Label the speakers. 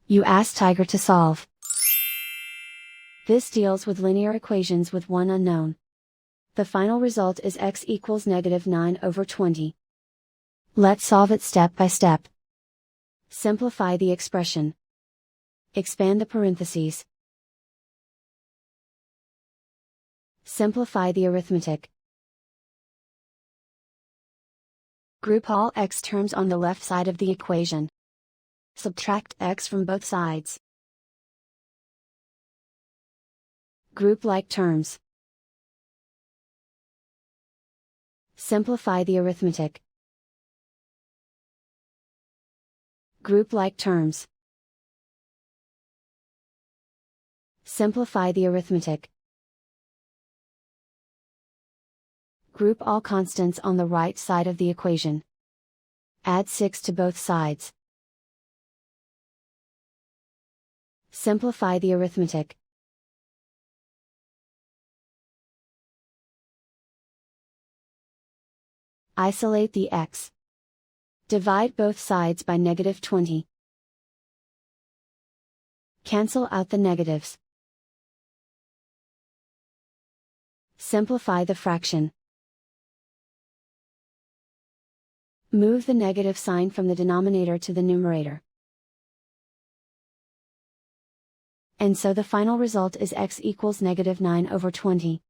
Speaker 1: You ask Tiger to solve. This deals with linear equations with one unknown. The final result is x equals -9/20. Let's solve it step by step. Simplify the expression. Expand the parentheses. Simplify the arithmetic. Group all x terms on the left side of the equation. Subtract x from both sides. Group like terms. Simplify the arithmetic. Group like terms. Simplify the arithmetic. Group all constants on the right side of the equation. Add 6 to both sides. Simplify the arithmetic. Isolate the x. Divide both sides by -20. Cancel out the negatives. Simplify the fraction. Move the negative sign from the denominator to the numerator. And so the final result is x equals -9/20.